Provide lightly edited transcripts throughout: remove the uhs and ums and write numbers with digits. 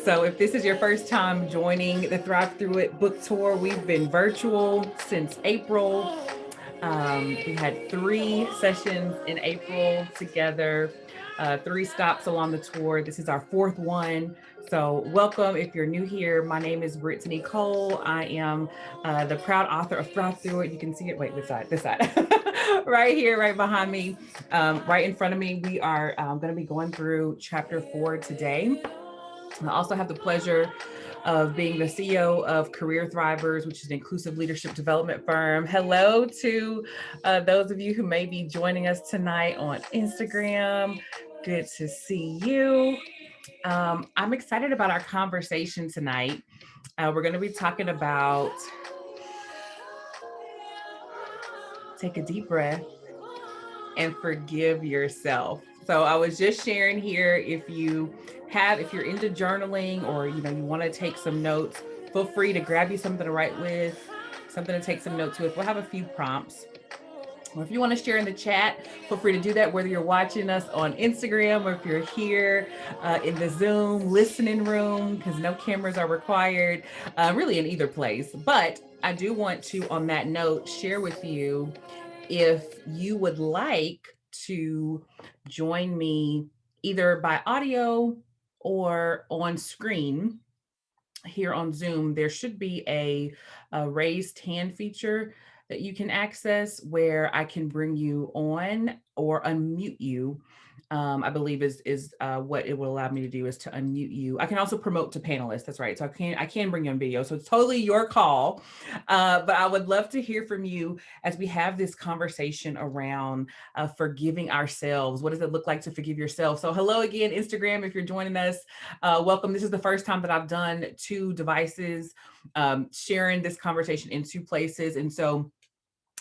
So if this is your first time joining the Thrive Through It book tour, we've been virtual since April. We had 3 sessions in April together, 3 stops along the tour. This is our fourth one. So, welcome if you're new here. My name is Brittany Cole. I am the proud author of Thrive Through It. You can see it. Wait, this side, right here, right behind me, right in front of me. We are going to be going through chapter 4 today. I also have the pleasure of being the CEO of Career Thrivers, which is an inclusive leadership development firm. Hello to those of you who may be joining us tonight on Instagram. Good to see you. I'm excited about our conversation tonight. We're going to be talking about, take a deep breath and forgive yourself. So I was just sharing here, if you're into journaling, or you want to take some notes, feel free to grab you something to write with, something to take some notes with. We'll have a few prompts. Or if you want to share in the chat, feel free to do that, whether you're watching us on Instagram or if you're here in the Zoom listening room, because no cameras are required, really in either place. But I do want to, on that note, share with you, if you would like to join me either by audio or on screen here on Zoom, there should be a raised hand feature that you can access where I can bring you on or unmute you. I believe is what it will allow me to do, is to unmute you. I can also promote to panelists. That's right. So I can bring you on video. So it's totally your call. But I would love to hear from you as we have this conversation around forgiving ourselves. What does it look like to forgive yourself? So hello again, Instagram, if you're joining us. Welcome. This is the first time that I've done 2 devices, sharing this conversation in 2 places. And so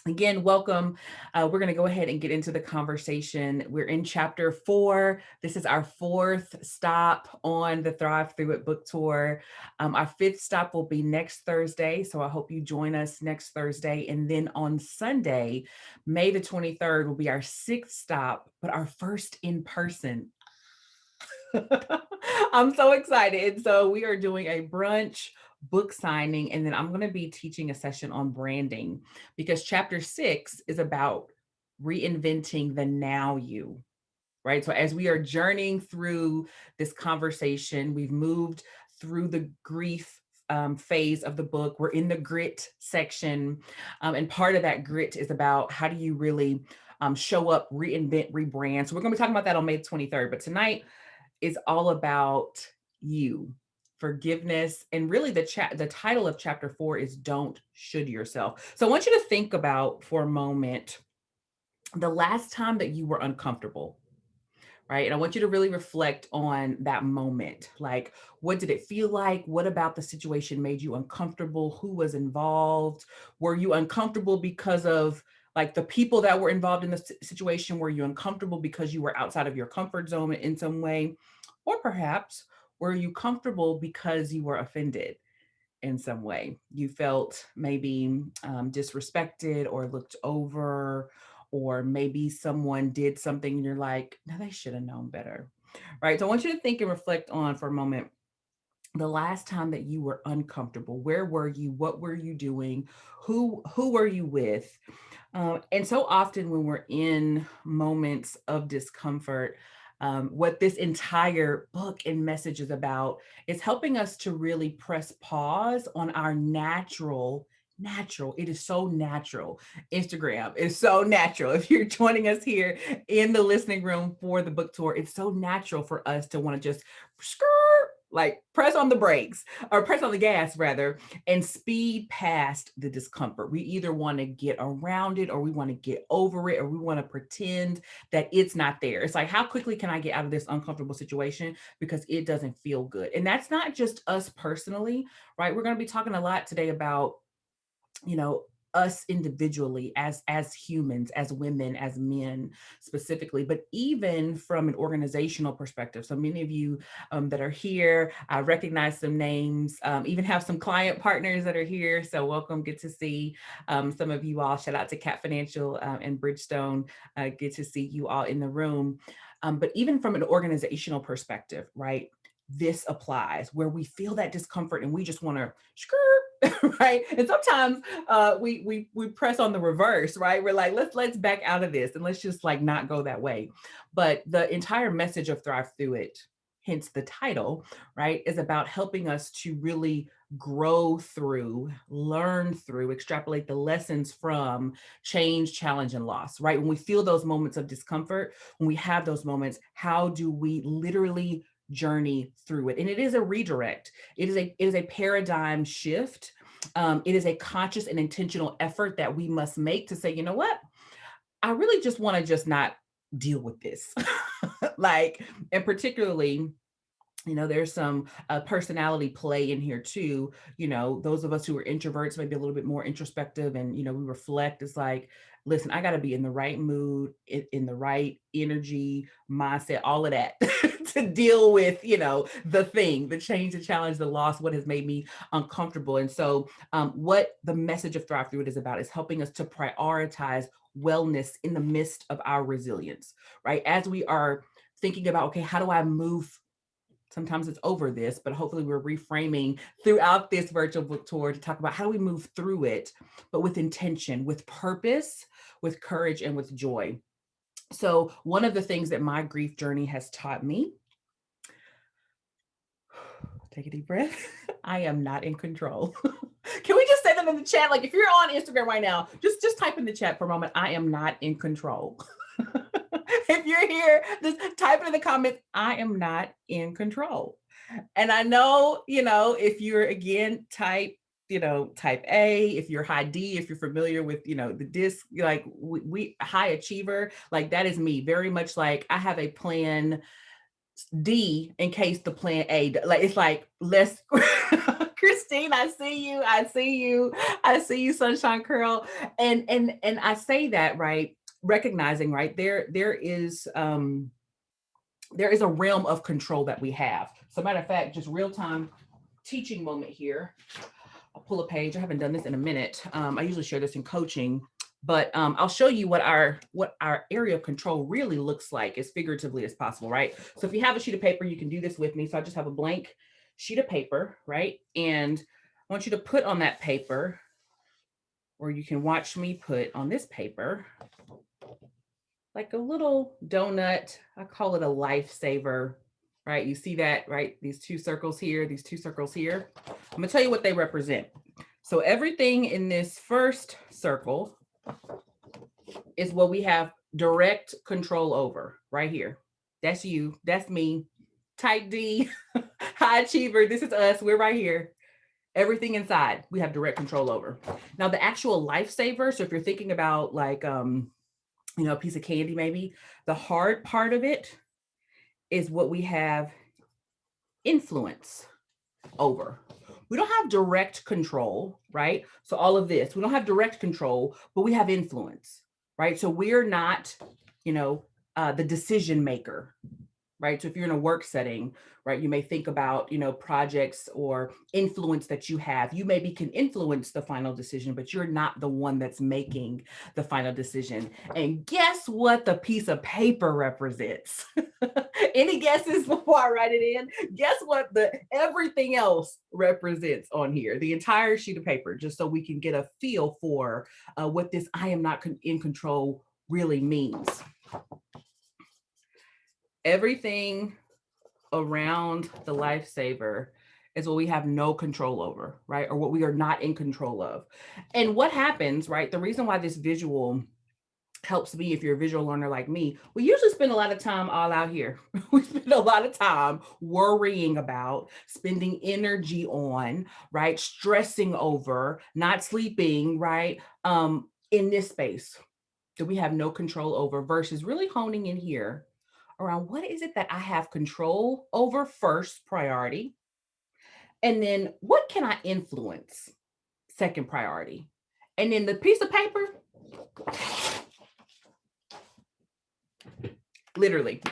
again, welcome. We're going to go ahead and get into the conversation. We're in chapter 4. This is our 4th stop on the Thrive Through It book tour. Our 5th stop will be next Thursday. So I hope you join us next Thursday. And then on Sunday, May the 23rd, will be our 6th stop, but our first in person. I'm so excited. So we are doing a brunch book signing, and then I'm going to be teaching a session on branding, because chapter 6 is about reinventing the now you, right? So as we are journeying through this conversation, we've moved through the grief phase of the book. We're in the grit section. And part of that grit is about how do you really show up, reinvent, rebrand. So we're going to be talking about that on May 23rd. But tonight is all about you, forgiveness, and really the title of chapter 4 is Don't Should Yourself. So I want you to think about for a moment the last time that you were uncomfortable, right? And I want you to really reflect on that moment. Like, what did it feel like? What about the situation made you uncomfortable? Who was involved? Were you uncomfortable because of like the people that were involved in the situation? Were you uncomfortable because you were outside of your comfort zone in some way? Or perhaps were you comfortable because you were offended in some way? You felt maybe disrespected or looked over, or maybe someone did something and you're like, no, they should have known better, right? So I want you to think and reflect on for a moment the last time that you were uncomfortable. Where were you? What were you doing? Who were you with? And so often when we're in moments of discomfort, what this entire book and message is about is helping us to really press pause on our natural. It is so natural. Instagram is so natural. If you're joining us here in the listening room for the book tour, it's so natural for us to want to just like press on the brakes, or press on the gas rather, and speed past the discomfort. We either want to get around it, or we want to get over it, or we want to pretend that it's not there. It's like, how quickly can I get out of this uncomfortable situation because it doesn't feel good? And that's not just us personally, right? We're going to be talking a lot today about, you know, us individually as humans, as women, as men specifically, but even from an organizational perspective. So many of you that are here, I recognize some names, even have some client partners that are here. So welcome, good to see some of you all. Shout out to Cat Financial and Bridgestone. Good to see you all in the room. But even from an organizational perspective, right? this applies, where we feel that discomfort and we just want to skirt, right? And sometimes we press on the reverse, right? We're like, let's back out of this and let's just like not go that way. But the entire message of Thrive Through It, hence the title, right, is about helping us to really grow through, learn through, extrapolate the lessons from change, challenge, and loss, right? When we feel those moments of discomfort, when we have those moments, how do we literally journey through it? And it is a redirect. It is a paradigm shift. It is a conscious and intentional effort that we must make to say, you know what? I really just want to just not deal with this. Like, and particularly, there's some personality play in here too. Those of us who are introverts, maybe a little bit more introspective, and we reflect. It's like, listen, I got to be in the right mood, in the right energy, mindset, all of that to deal with, the thing, the change, the challenge, the loss, what has made me uncomfortable. And so, what the message of Thrive Through It is about is helping us to prioritize wellness in the midst of our resilience, right? As we are thinking about, okay, how do I move? Sometimes it's over this, but hopefully we're reframing throughout this virtual book tour to talk about how do we move through it, but with intention, with purpose, with courage, and with joy. So one of the things that my grief journey has taught me, take a deep breath, I am not in control. Can we just say that in the chat? Like if you're on Instagram right now, just type in the chat for a moment, I am not in control. If you're here, just type it in the comments, I am not in control. And I know, if you're again type A, if you're high D, if you're familiar with, the disc, like we high achiever, like that is me. Very much like I have a plan D in case the plan A, like it's like, let's Christine, I see you, Sunshine Curl. And I say that, right, recognizing, right, there is a realm of control that we have. So matter of fact, just real time teaching moment here. I'll pull a page. I haven't done this in a minute. I usually share this in coaching, but I'll show you what our area of control really looks like as figuratively as possible, right? So if you have a sheet of paper, you can do this with me. So I just have a blank sheet of paper, right? And I want you to put on that paper, or you can watch me put on this paper, like a little donut. I call it a lifesaver, right? You see that, right? These two circles here, these two circles here. I'm gonna tell you what they represent. So everything in this first circle is what we have direct control over right here. That's you, that's me, type D, high achiever. This is us, we're right here. Everything inside, we have direct control over. Now the actual lifesaver, so if you're thinking about like, a piece of candy, maybe the hard part of it is what we have influence over. We don't have direct control, right? So all of this, we don't have direct control, but we have influence, right? So we're not, the decision maker, right? So if you're in a work setting, right, you may think about, projects or influence that you have. You maybe can influence the final decision, but you're not the one that's making the final decision. And guess what the piece of paper represents? Any guesses before I write it in? Guess what the everything else represents on here? The entire sheet of paper, just so we can get a feel for what this I am not in control really means. Everything around the lifesaver is what we have no control over, right? Or what we are not in control of. And what happens, right? The reason why this visual helps me, if you're a visual learner like me, we usually spend a lot of time all out here. We spend a lot of time worrying about, spending energy on, right? Stressing over, not sleeping, right? In this space that we have no control over, versus really honing in here around what is it that I have control over, first priority, and then what can I influence, second priority, and then the piece of paper, literally,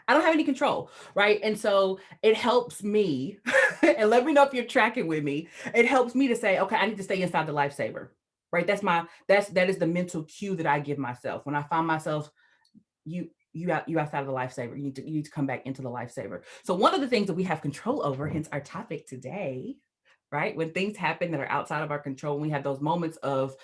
I don't have any control, right? And so it helps me, and let me know if you're tracking with me. It helps me to say, okay, I need to stay inside the lifesaver, right? That is the mental cue that I give myself when I find myself, you outside of the lifesaver. You need to come back into the lifesaver. So one of the things that we have control over, hence our topic today, right? When things happen that are outside of our control, and we have those moments of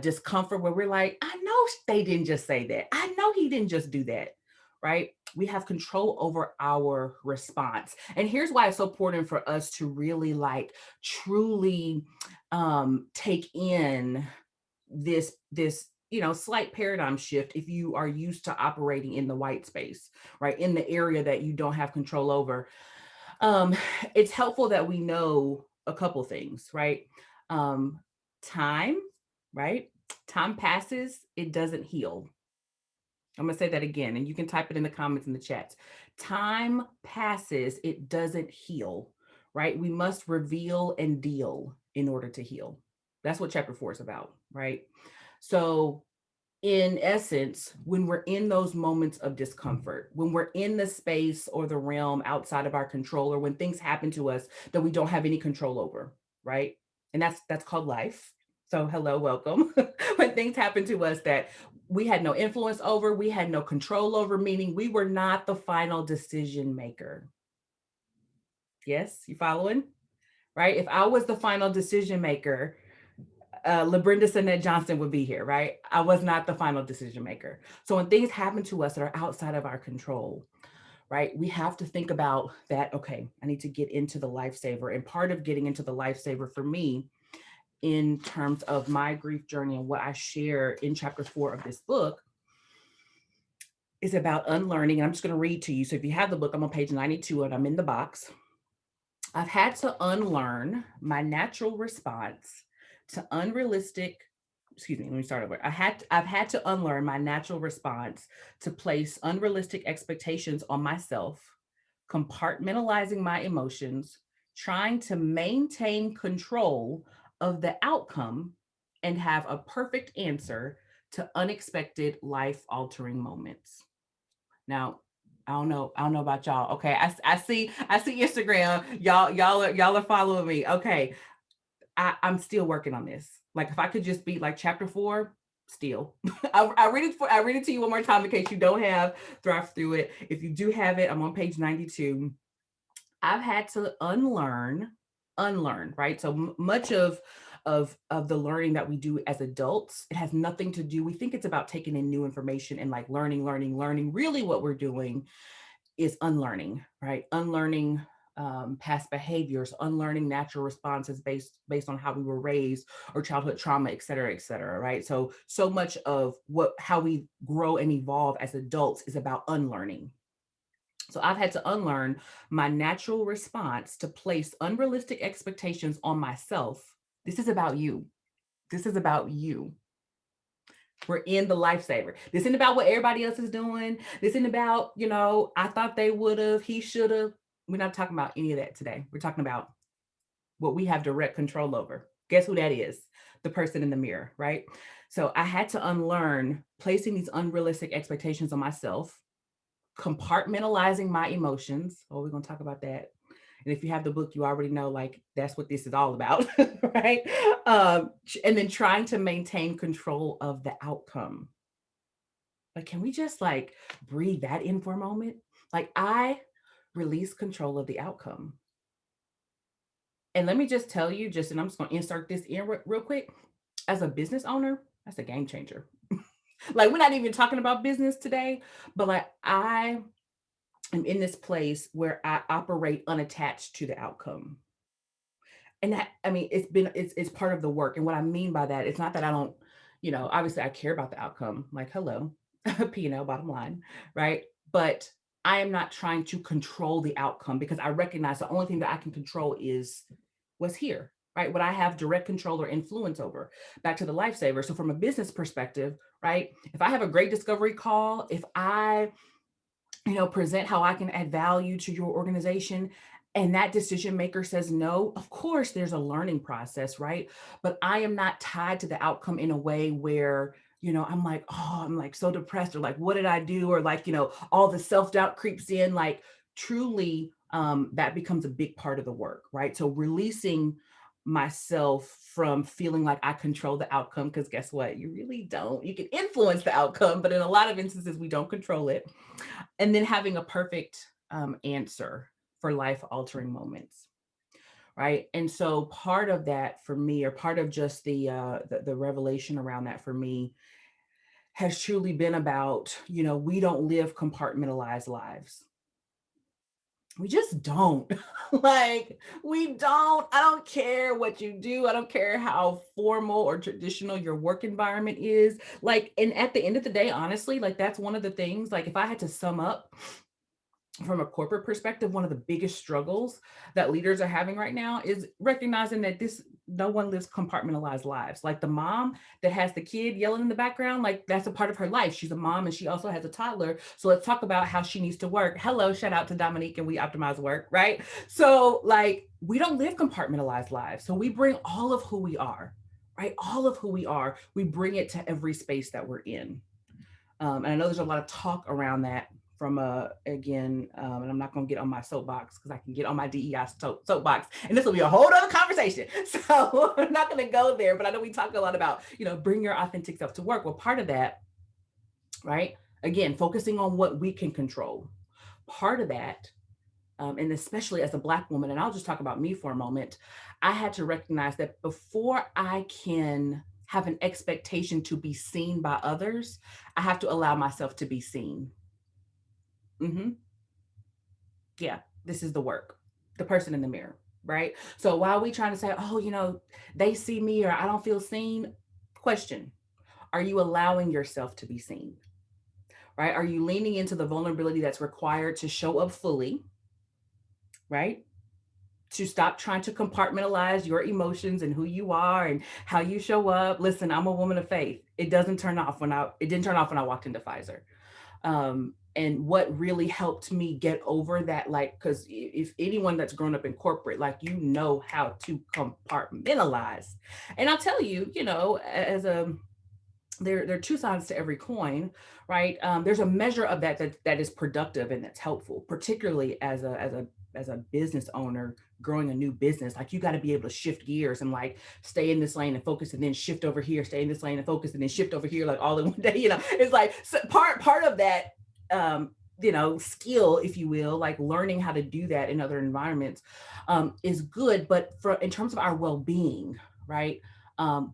discomfort where we're like, I know they didn't just say that. I know he didn't just do that, right? We have control over our response. And here's why it's so important for us to really like truly take in this slight paradigm shift if you are used to operating in the white space, right, in the area that you don't have control over. um it's helpful that we know a couple things, right? um Time, right? Time passes, it doesn't heal. I'm going to say that again, and you can type it in the comments in the chat. Time passes, it doesn't heal, right? We must reveal and deal in order to heal. That's what chapter 4 is about, right? So, in essence, when we're in those moments of discomfort, when we're in the space or the realm outside of our control, or when things happen to us that we don't have any control over, right? And that's called life. So, hello, welcome. When things happen to us that we had no influence over, we had no control over, meaning we were not the final decision maker. Yes, you following? Right? If I was the final decision maker, LaBrenda Sinette Johnson would be here, right? I was not the final decision maker. So when things happen to us that are outside of our control, right, we have to think about that. Okay, I need to get into the lifesaver. And part of getting into the lifesaver for me, in terms of my grief journey and what I share in chapter 4 of this book, is about unlearning. And I'm just going to read to you. So if you have the book, I'm on page 92 and I'm in the box. I've had to unlearn my natural response to unrealistic, excuse me, let me start over. I've had to unlearn my natural response to place unrealistic expectations on myself, compartmentalizing my emotions, trying to maintain control of the outcome, and have a perfect answer to unexpected life altering moments. Now, I don't know about y'all. Okay. I see Instagram. Y'all are following me. Okay. I'm still working on this. Like if I could just be like chapter 4, still. I read it to you one more time in case you don't have Thrive Through It. If you do have it, I'm on page 92. I've had to unlearn, right? So much of the learning that we do as adults, it has nothing to do. We think it's about taking in new information and like learning. Really, what we're doing is unlearning, right? Unlearning past behaviors, unlearning natural responses based on how we were raised or childhood trauma, et cetera, right? So much of how we grow and evolve as adults is about unlearning. So I've had to unlearn my natural response to place unrealistic expectations on myself. This is about you. This is about you. We're in the lifesaver. This isn't about what everybody else is doing. This isn't about, I thought they would have, he should have. We're not talking about any of that today. We're talking about what we have direct control over. Guess who that is? The person in the mirror, right? So I had to unlearn placing these unrealistic expectations on myself, compartmentalizing my emotions. Oh, we're going to talk about that. And if you have the book, you already know, like, that's what this is all about, right? And then trying to maintain control of the outcome. Like, can we just like breathe that in for a moment? Like, I release control of the outcome. And let me just tell you, and I'm just going to insert this in real quick. As a business owner, that's a game changer. Like, we're not even talking about business today, but like, I am in this place where I operate unattached to the outcome. And that, I mean, it's part of the work. And what I mean by that, it's not that I don't, obviously I care about the outcome, like, hello, P&L, bottom line, right? But I am not trying to control the outcome, because I recognize the only thing that I can control is what's here, right? What I have direct control or influence over. Back to the lifesaver. So from a business perspective, right? If I have a great discovery call, if I present how I can add value to your organization, and that decision maker says no, of course there's a learning process, right? But I am not tied to the outcome in a way where, I'm like, oh, I'm like so depressed, or like, what did I do? Or like, all the self-doubt creeps in. Like, truly, that becomes a big part of the work, right? So releasing myself from feeling like I control the outcome, because guess what? You really don't. You can influence the outcome, but in a lot of instances, we don't control it. And then having a perfect answer for life altering moments. Right. And so part of that for me, or part of just the revelation around that for me, has truly been about, we don't live compartmentalized lives. We just don't. Like, we don't. I don't care what you do. I don't care how formal or traditional your work environment is. Like, and at the end of the day, honestly, like, that's one of the things, like, if I had to sum up from a corporate perspective, one of the biggest struggles that leaders are having right now is recognizing that this no one lives compartmentalized lives. Like the mom that has the kid yelling in the background, like that's a part of her life. She's a mom and she also has a toddler. So let's talk about how she needs to work. Hello, shout out to Dominique and We Optimize Work, right? So like we don't live compartmentalized lives. So we bring all of who we are, right? All of who we are, we bring it to every space that we're in. And I know there's a lot of talk around that from again, and I'm not going to get on my soapbox because I can get on my DEI soapbox, and this will be a whole other conversation. So I'm not going to go there, but I know we talk a lot about, bring your authentic self to work. Well, part of that, right? Again, focusing on what we can control. Part of that, and especially as a Black woman, and I'll just talk about me for a moment, I had to recognize that before I can have an expectation to be seen by others, I have to allow myself to be seen. Hmm. Yeah, this is the work, the person in the mirror, right? So while we trying to say, oh, they see me or I don't feel seen, question, are you allowing yourself to be seen, right? Are you leaning into the vulnerability that's required to show up fully, right? To stop trying to compartmentalize your emotions and who you are and how you show up. Listen, I'm a woman of faith. It didn't turn off when I walked into Pfizer. And what really helped me get over that, like, because if anyone that's grown up in corporate, like, how to compartmentalize. And I'll tell you, as a there are two sides to every coin, right? There's a measure of that is productive and that's helpful, particularly as a business owner growing a new business. Like you got to be able to shift gears and like stay in this lane and focus, and then shift over here, stay in this lane and focus, and then shift over here, like all in one day. It's like so part of that. Skill, if you will, like learning how to do that in other environments, is good. But in terms of our well-being, right?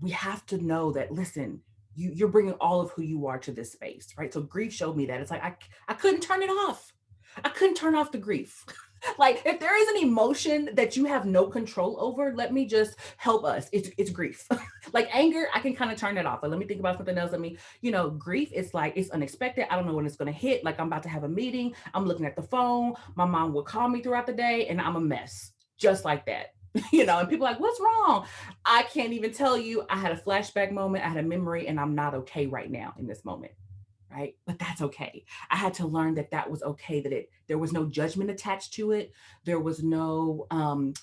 We have to know that, listen, you're bringing all of who you are to this space, right? So grief showed me that. It's like I couldn't turn it off. I couldn't turn off the grief. Like if there is an emotion that you have no control over, let me just help us. It's grief. Like anger, I can kind of turn it off. But let me think about something else. Grief, it's like it's unexpected. I don't know when it's gonna hit. Like I'm about to have a meeting. I'm looking at the phone. My mom will call me throughout the day and I'm a mess. Just like that. And people are like, what's wrong? I can't even tell you. I had a flashback moment, I had a memory, and I'm not okay right now in this moment. Right. But that's okay. I had to learn that was okay, that there was no judgment attached to it. There was no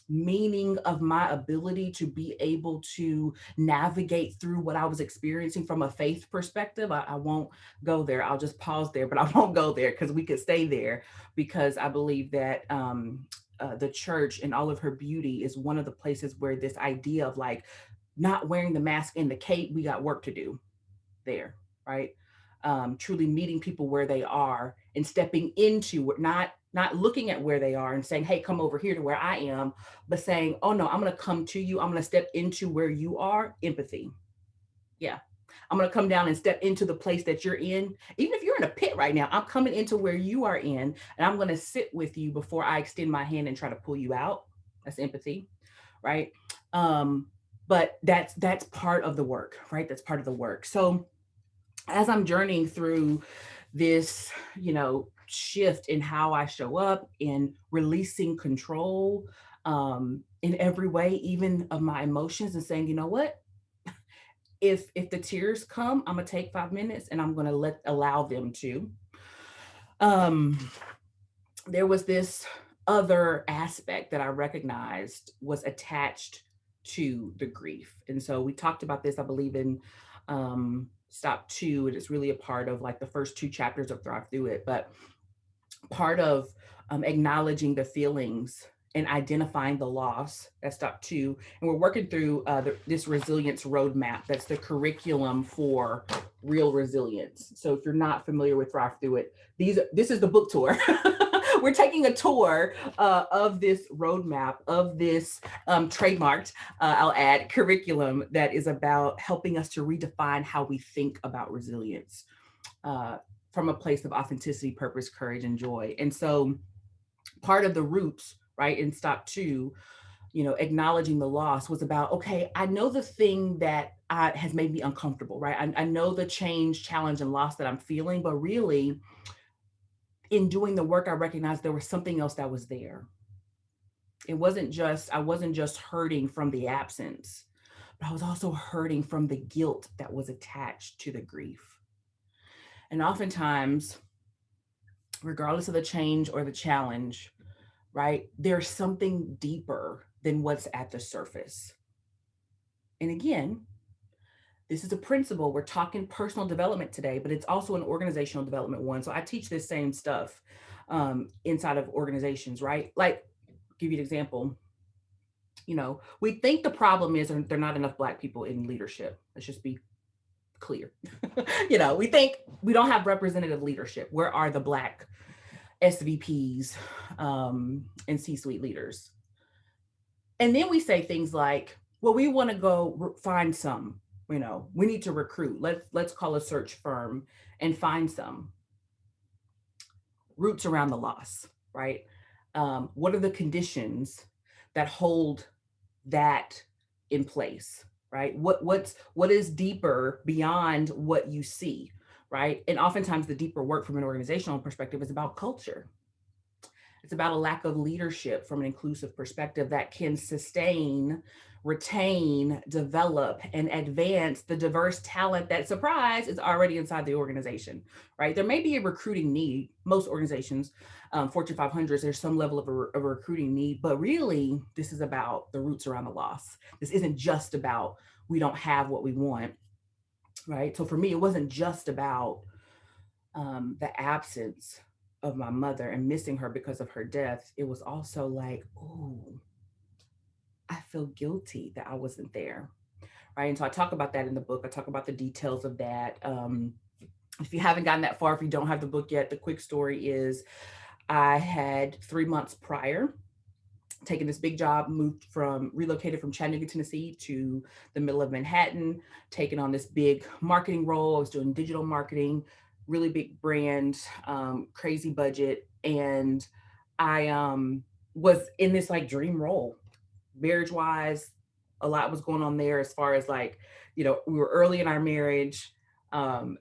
meaning of my ability to be able to navigate through what I was experiencing from a faith perspective. I won't go there. I'll just pause there, but I won't go there because we could stay there, because I believe that the church and all of her beauty is one of the places where this idea of like not wearing the mask and the cape, we got work to do there, right? Truly meeting people where they are and stepping into, not looking at where they are and saying, hey, come over here to where I am, but saying, oh no, I'm going to come to you. I'm going to step into where you are. Empathy. Yeah. I'm going to come down and step into the place that you're in. Even if you're in a pit right now, I'm coming into where you are in, and I'm going to sit with you before I extend my hand and try to pull you out. That's empathy, right? But that's part of the work, right? That's part of the work. So as I'm journeying through this, shift in how I show up, in releasing control, in every way, even of my emotions, and saying, you know what? If the tears come, I'm gonna take 5 minutes and I'm gonna allow them to. Um, there was this other aspect that I recognized was attached to the grief. And so we talked about this, I believe, in stop 2. And it's really a part of like the first 2 chapters of Thrive Through It. But part of acknowledging the feelings and identifying the loss. That's step two. And we're working through this resilience roadmap. That's the curriculum for real resilience. So if you're not familiar with Thrive Through It, this is the book tour. We're taking a tour of this roadmap, of this trademarked, I'll add, curriculum that is about helping us to redefine how we think about resilience from a place of authenticity, purpose, courage, and joy. And so part of the roots, right, in stop two, acknowledging the loss was about, okay, I know the thing that has made me uncomfortable, right? I know the change, challenge, and loss that I'm feeling, but really in doing the work, I recognized there was something else that was there. I wasn't just hurting from the absence, but I was also hurting from the guilt that was attached to the grief. And oftentimes, regardless of the change or the challenge, right, there's something deeper than what's at the surface. And again, this is a principle. We're talking personal development today, but it's also an organizational development one. So I teach this same stuff inside of organizations, right? Like, give you an example. We think the problem is there are not enough Black people in leadership. Let's just be clear. We think we don't have representative leadership. Where are the Black SVPs and C-suite leaders? And then we say things like, well, we want to go find some, we need to recruit. Let's call a search firm and find some. Roots around the loss, right? What are the conditions that hold that in place, right? What is deeper beyond what you see, right? And oftentimes the deeper work from an organizational perspective is about culture. It's about a lack of leadership from an inclusive perspective that can sustain, retain, develop, and advance the diverse talent that, surprise, is already inside the organization, right? There may be a recruiting need. Most organizations, Fortune 500s, there's some level of a recruiting need, but really, this is about the roots around the loss. This isn't just about we don't have what we want, right? So for me, it wasn't just about the absence of my mother and missing her because of her death. It was also like, oh, I feel guilty that I wasn't there. Right. And so I talk about that in the book. I talk about the details of that. If you haven't gotten that far, if you don't have the book yet, the quick story is I had 3 months prior taken this big job, relocated from Chattanooga, Tennessee to the middle of Manhattan, taken on this big marketing role. I was doing digital marketing, really big brand, crazy budget. And I was in this like dream role, marriage wise. A lot was going on there as far as like, we were early in our marriage.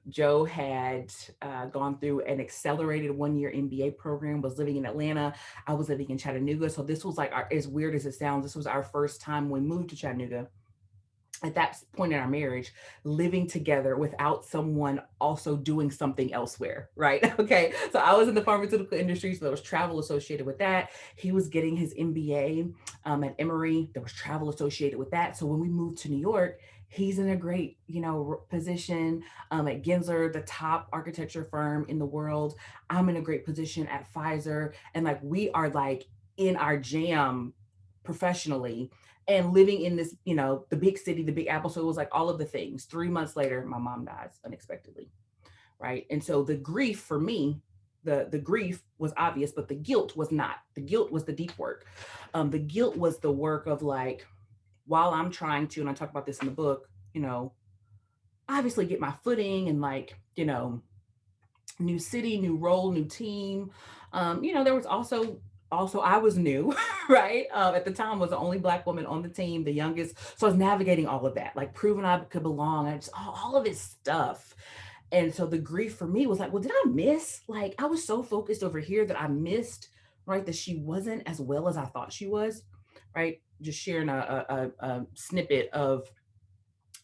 Joe had gone through an accelerated 1-year MBA program, was living in Atlanta. I was living in Chattanooga. So this was like, as weird as it sounds, this was our first time when we moved to Chattanooga. At that point in our marriage, living together without someone also doing something elsewhere, right? Okay. So I was in the pharmaceutical industry, so there was travel associated with that. He was getting his MBA at Emory. There was travel associated with that. So when we moved to New York, he's in a great, position at Gensler, the top architecture firm in the world. I'm in a great position at Pfizer. And like, we are like in our jam professionally and living in this, the big city, the big apple. So it was like all of the things. 3 months later, my mom dies unexpectedly. Right. And so the grief for me, the grief was obvious, but the guilt was not. The guilt was the deep work. The guilt was the work of like, while I'm trying to, and I talk about this in the book, obviously get my footing and like, new city, new role, new team. There was also I was new, right? At the time was the only Black woman on the team, the youngest. So I was navigating all of that, like proving I could belong. I just all of this stuff. And so the grief for me was like, well, did I miss? Like I was so focused over here that I missed, right? That she wasn't as well as I thought she was, right? Just sharing a snippet of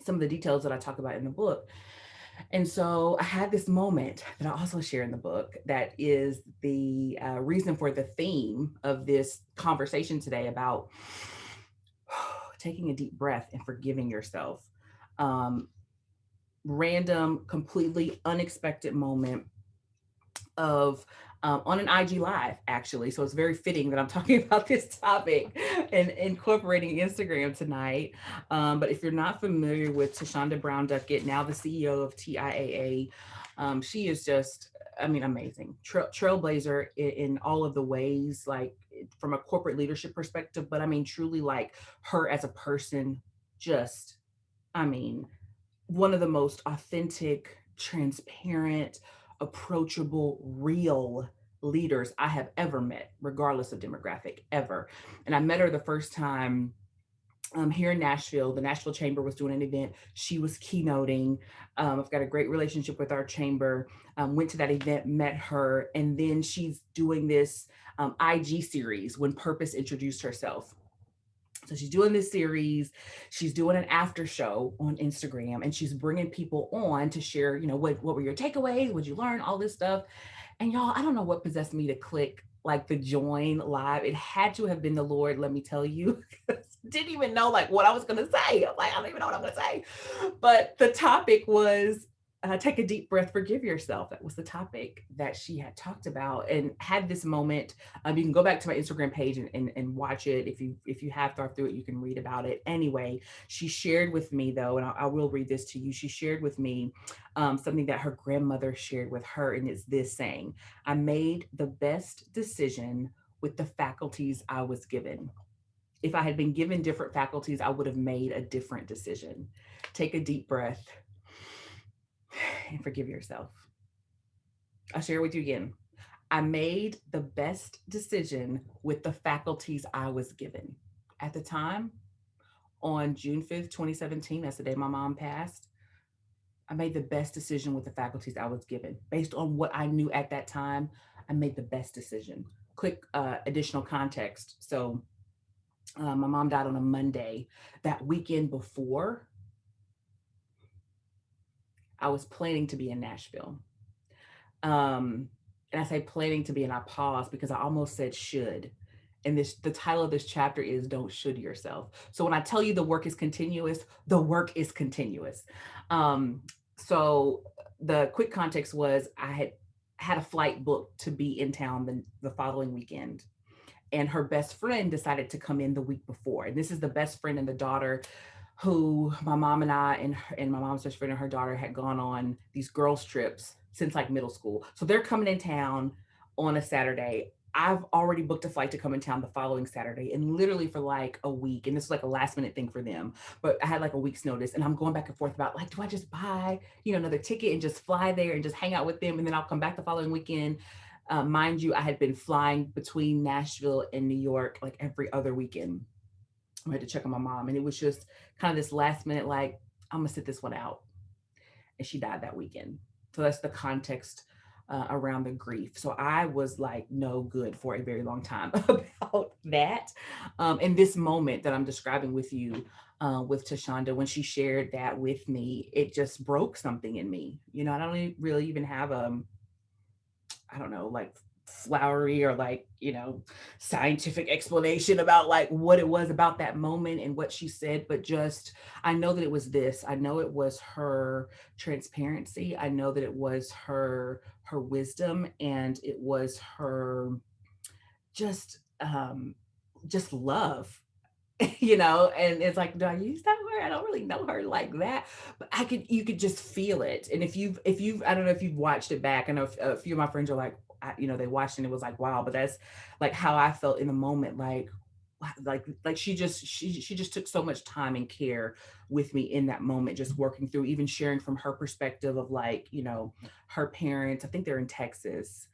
some of the details that I talk about in the book. And so I had this moment that I also share in the book that is the reason for the theme of this conversation today about taking a deep breath and forgiving yourself. Random, completely unexpected moment of on an IG Live, actually. So it's very fitting that I'm talking about this topic and incorporating Instagram tonight. But if you're not familiar with Tashonda Brown Duckett, now the CEO of TIAA, she is just, I mean, amazing. Trailblazer in all of the ways, like from a corporate leadership perspective, but I mean, truly like her as a person, just, I mean, one of the most authentic, transparent, approachable, real leaders I have ever met, regardless of demographic, ever. And I met her the first time here in Nashville. The Nashville Chamber was doing an event. She was keynoting. I've got a great relationship with our chamber. Went to that event, met her, and then she's doing this IG series when Purpose introduced herself. So she's doing this series, she's doing an after show on Instagram, and she's bringing people on to share, what were your takeaways? What'd you learn? All this stuff. And y'all, I don't know what possessed me to click like the join live. It had to have been the Lord, let me tell you. Didn't even know like what I was gonna say. I'm like, I don't even know what I'm gonna say. But the topic was take a deep breath, forgive yourself. That was the topic that she had talked about and had this moment. You can go back to my Instagram page and watch it. If you have thought through it, you can read about it. Anyway, she shared with me though, and I will read this to you. She shared with me something that her grandmother shared with her, and it's this saying: "I made the best decision with the faculties I was given. If I had been given different faculties, I would have made a different decision." Take a deep breath and forgive yourself. I'll share with you again. I made the best decision with the faculties I was given. At the time, on June 5th, 2017, that's the day my mom passed, I made the best decision with the faculties I was given. Based on what I knew at that time, I made the best decision. Quick additional context. So, my mom died on a Monday. That weekend before, I was planning to be in Nashville. And I say planning to be, and I pause because I almost said should. And the title of this chapter is "Don't Should Yourself." So when I tell you the work is continuous, the work is continuous. Um, so the quick context was I had a flight booked to be in town the following weekend. And her best friend decided to come in the week before. And this is the best friend and the daughter who my mom and I and my mom's best friend and her daughter had gone on these girls trips since like middle school. So they're coming in town on a Saturday. I've already booked a flight to come in town the following Saturday, and literally for like a week. And this was like a last minute thing for them, but I had like a week's notice, and I'm going back and forth about like, do I just buy, another ticket and just fly there and just hang out with them, and then I'll come back the following weekend. Mind you, I had been flying between Nashville and New York like every other weekend. I had to check on my mom, and it was just kind of this last minute, like, I'm gonna sit this one out. And she died that weekend. So that's the context around the grief. So I was like no good for a very long time about that. And this moment that I'm describing with you, with Tashonda, when she shared that with me, it just broke something in me. I don't really even have I don't know, like flowery or like, scientific explanation about like what it was about that moment and what she said, but just, I know that it was this. I know it was her transparency. I know that it was her wisdom, and it was her just just love. And it's like, do I use that word? I don't really know her like that, but you could just feel it. And if you've, I don't know if you've watched it back. I know a few of my friends are like, they watched and it was like, wow, but that's like how I felt in the moment. Like she just took so much time and care with me in that moment, just working through, even sharing from her perspective of like, her parents, I think they're in Texas,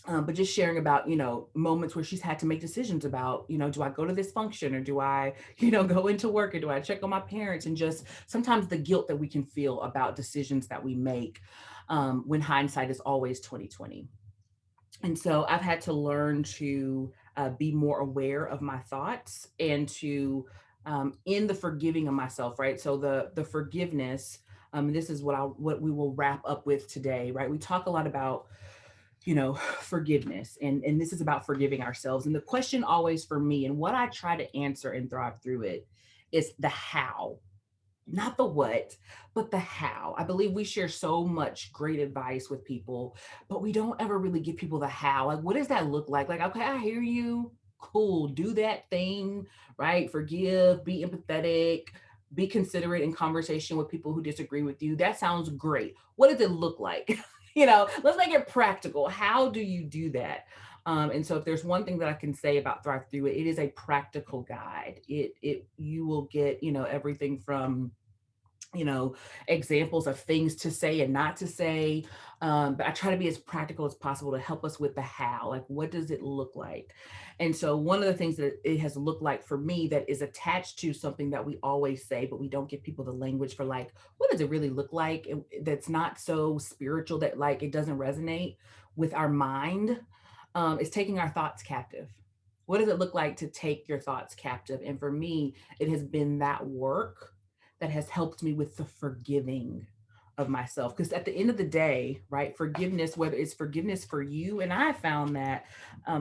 but just sharing about moments where she's had to make decisions about do I go to this function, or do I go into work, or do I check on my parents, and just sometimes the guilt that we can feel about decisions that we make, when hindsight is always 2020. And so I've had to learn to be more aware of my thoughts, and to in the forgiving of myself, right? So the forgiveness, this is what we will wrap up with today, right? We talk a lot about forgiveness, and this is about forgiving ourselves. And the question always for me, and what I try to answer and thrive through it, is the how. not the what, but the how. I believe we share so much great advice with people, but we don't ever really give people the how. Like, what does that look like? Like, okay, I hear you. Cool. Do that thing, right? Forgive, be empathetic, be considerate in conversation with people who disagree with you. That sounds great. What does it look like? Let's make it practical. How do you do that? And so if there's one thing that I can say about Thrive Through It, it is a practical guide. It you will get, everything from you know, examples of things to say and not to say. But I try to be as practical as possible to help us with the how. Like, what does it look like? And so, one of the things that it has looked like for me that is attached to something that we always say, but we don't give people the language for, like, what does it really look like? And that's not so spiritual that, like, it doesn't resonate with our mind, is taking our thoughts captive. What does it look like to take your thoughts captive? And for me, it has been that work that has helped me with the forgiving of myself. Because at the end of the day, right, forgiveness, whether it's forgiveness for you, and I found that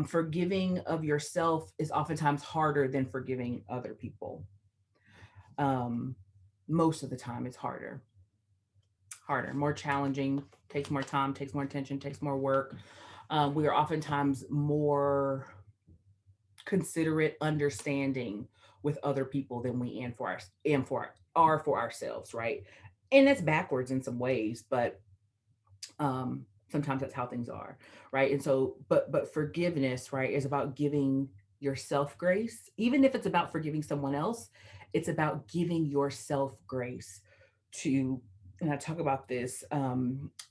forgiving of yourself is oftentimes harder than forgiving other people. Um, Most of the time, it's harder, more challenging, takes more time, takes more attention, takes more work. We are oftentimes more considerate, understanding with other people than we are for ourselves, right? And that's backwards in some ways, but sometimes that's how things are, right? And so, but forgiveness, right, is about giving yourself grace. Even if it's about forgiving someone else, it's about giving yourself grace to, and I talk about this,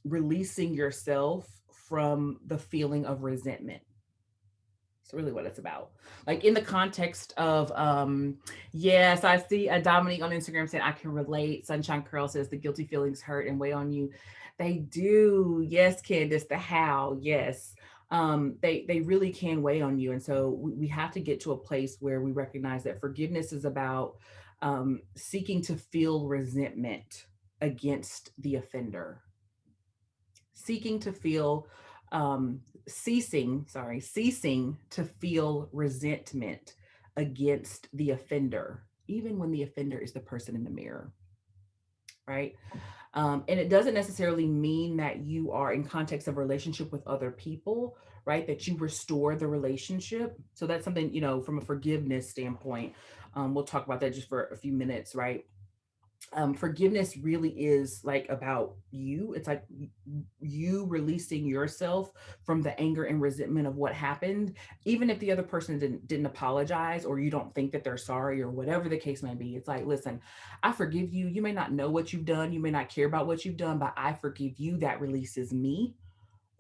releasing yourself from the feeling of resentment. It's really what it's about. Like in the context of, yes, I see a Dominique on Instagram saying, I can relate. Sunshine Curl says the guilty feelings hurt and weigh on you. They do. Yes, Candace, the how. Yes. They really can weigh on you. And so we have to get to a place where we recognize that forgiveness is about seeking to feel resentment against the offender, seeking to feel ceasing to feel resentment against the offender, even when the offender is the person in the mirror, right? And it doesn't necessarily mean that you are in context of relationship with other people, right? That you restore the relationship. So that's something, from a forgiveness standpoint. We'll talk about that just for a few minutes, right? Forgiveness really is like about you. It's like you releasing yourself from the anger and resentment of what happened, even if the other person didn't apologize, or you don't think that they're sorry, or whatever the case may be. It's like, listen, I forgive you. You may not know what you've done, you may not care about what you've done, but I forgive you. That releases me,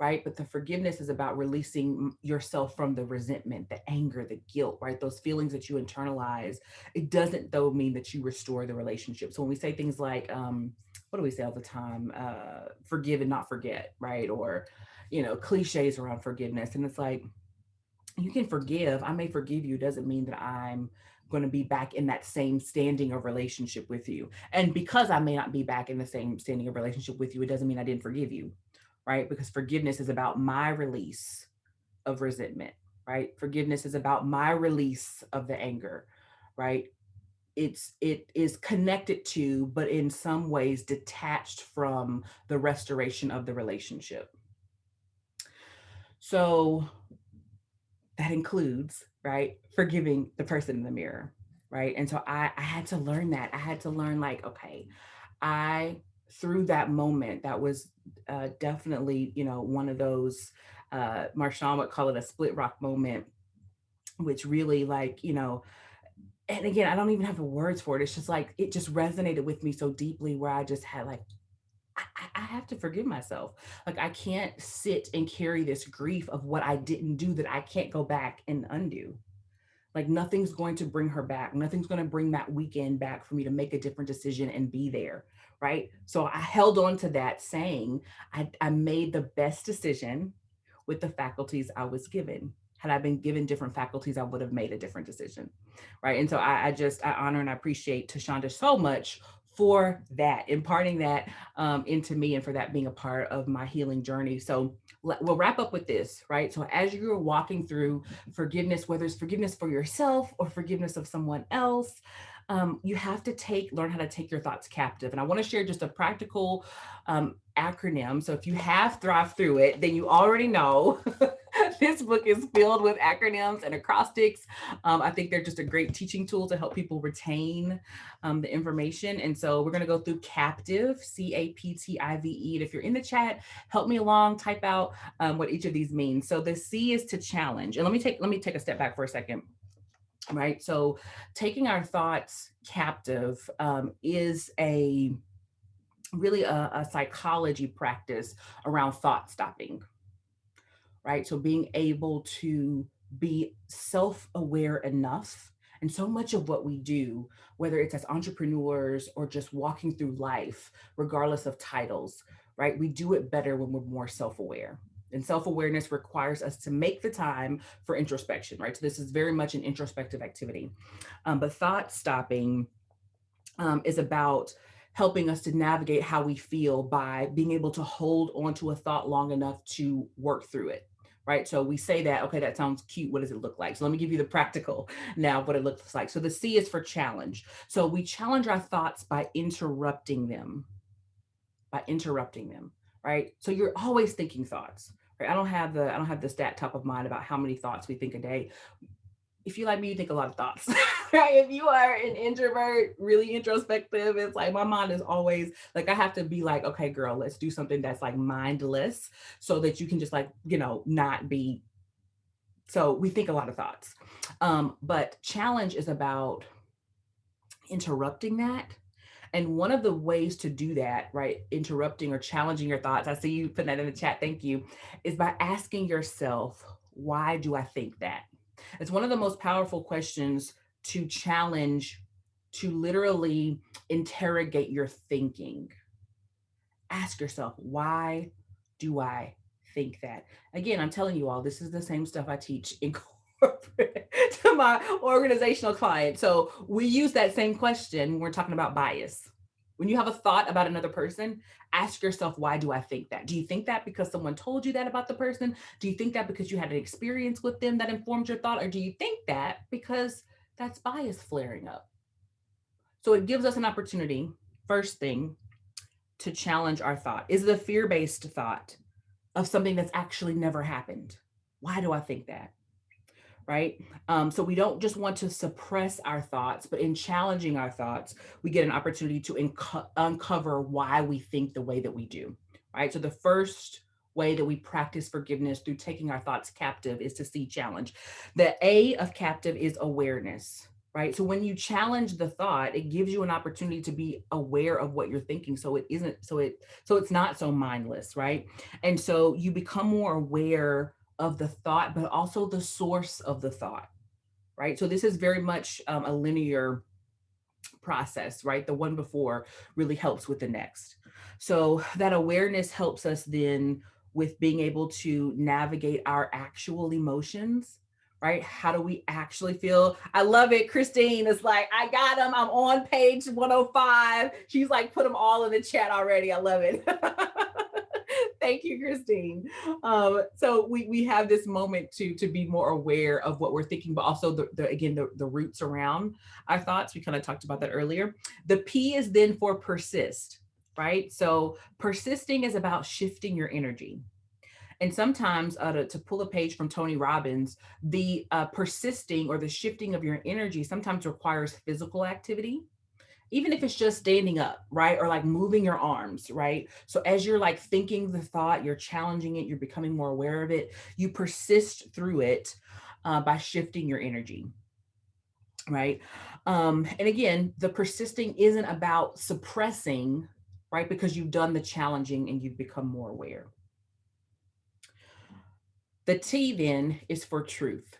right? But the forgiveness is about releasing yourself from the resentment, the anger, the guilt, right? Those feelings that you internalize. It doesn't, though, mean that you restore the relationship. So when we say things like, what do we say all the time? Forgive and not forget, right? Or, cliches around forgiveness. And it's like, you can forgive. I may forgive you. Doesn't mean that I'm going to be back in that same standing of relationship with you. And because I may not be back in the same standing of relationship with you, it doesn't mean I didn't forgive you, right? Because forgiveness is about my release of resentment, right? Forgiveness is about my release of the anger, right? It is connected to, but in some ways detached from the restoration of the relationship. So that includes, right, forgiving the person in the mirror, right? And so I had to learn that. I had to learn, like, okay, I, through that moment, that was definitely, one of those, Marshawn would call it a split rock moment, which really, like, and again, I don't even have the words for it. It's just like, it just resonated with me so deeply, where I just had like, I have to forgive myself. Like, I can't sit and carry this grief of what I didn't do that I can't go back and undo. Like, nothing's going to bring her back. Nothing's going to bring that weekend back for me to make a different decision and be there. Right. So I held on to that, saying I made the best decision with the faculties I was given. Had I been given different faculties, I would have made a different decision. Right. And so I honor and I appreciate Tashonda so much for that, imparting that into me, and for that being a part of my healing journey. So we'll wrap up with this, right? So as you're walking through forgiveness, whether it's forgiveness for yourself or forgiveness of someone else, You have to learn how to take your thoughts captive. And I want to share just a practical acronym. So if you have Thrive Through It, then you already know this book is filled with acronyms and acrostics. I think they're just a great teaching tool to help people retain the information. And so we're going to go through CAPTIVE, CAPTIVE. And if you're in the chat, help me along, type out what each of these means. So the C is to challenge. And let me take a step back for a second. Right. So taking our thoughts captive is a really a psychology practice around thought stopping, right? So being able to be self aware enough. And so much of what we do, whether it's as entrepreneurs or just walking through life, regardless of titles, right? We do it better when we're more self aware. And self awareness requires us to make the time for introspection, right? So this is very much an introspective activity. But thought stopping is about helping us to navigate how we feel by being able to hold onto a thought long enough to work through it. Right. So we say that, okay, that sounds cute. What does it look like? So let me give you the practical now of what it looks like. So the C is for challenge. So we challenge our thoughts by interrupting them, right? So you're always thinking thoughts. Right. I don't have the stat top of mind about how many thoughts we think a day. If you like me, you think a lot of thoughts. Right? If you are an introvert, really introspective, it's like my mind is always like, I have to be like, okay, girl, let's do something that's like mindless so that you can just like, not be. So we think a lot of thoughts. But challenge is about interrupting that. And one of the ways to do that, right, interrupting or challenging your thoughts, I see you putting that in the chat, thank you, is by asking yourself, why do I think that? It's one of the most powerful questions to challenge, to literally interrogate your thinking. Ask yourself, why do I think that? Again, I'm telling you all, this is the same stuff I teach in corporate to my organizational clients. So we use that same question when we're talking about bias. When you have a thought about another person, ask yourself, why do I think that? Do you think that because someone told you that about the person? Do you think that because you had an experience with them that informed your thought? Or do you think that because that's bias flaring up? So it gives us an opportunity, first thing, to challenge our thought. Is it a fear based thought of something that's actually never happened? Why do I think that? Right? So we don't just want to suppress our thoughts, but in challenging our thoughts, we get an opportunity to uncover why we think the way that we do. Right? So the first way that we practice forgiveness through taking our thoughts captive is to see challenge. The A of captive is awareness. Right. So when you challenge the thought, it gives you an opportunity to be aware of what you're thinking. So it isn't, so it's not so mindless. Right. And so you become more aware of the thought, but also the source of the thought, right? So this is very much a linear process, right? The one before really helps with the next. So that awareness helps us then with being able to navigate our actual emotions. Right? How do we actually feel? I love it. Christine is like, I got them. I'm on page 105. She's like, put them all in the chat already. I love it. Thank you, Christine. So we have this moment to be more aware of what we're thinking, but also the roots around our thoughts. We kind of talked about that earlier. The P is then for persist, right? So persisting is about shifting your energy. And sometimes to pull a page from Tony Robbins, the persisting or the shifting of your energy sometimes requires physical activity, even if it's just standing up, right? Or like moving your arms, right? So as you're like thinking the thought, you're challenging it, you're becoming more aware of it, you persist through it by shifting your energy, right? And again, the persisting isn't about suppressing, right? Because you've done the challenging and you've become more aware. The T then is for truth.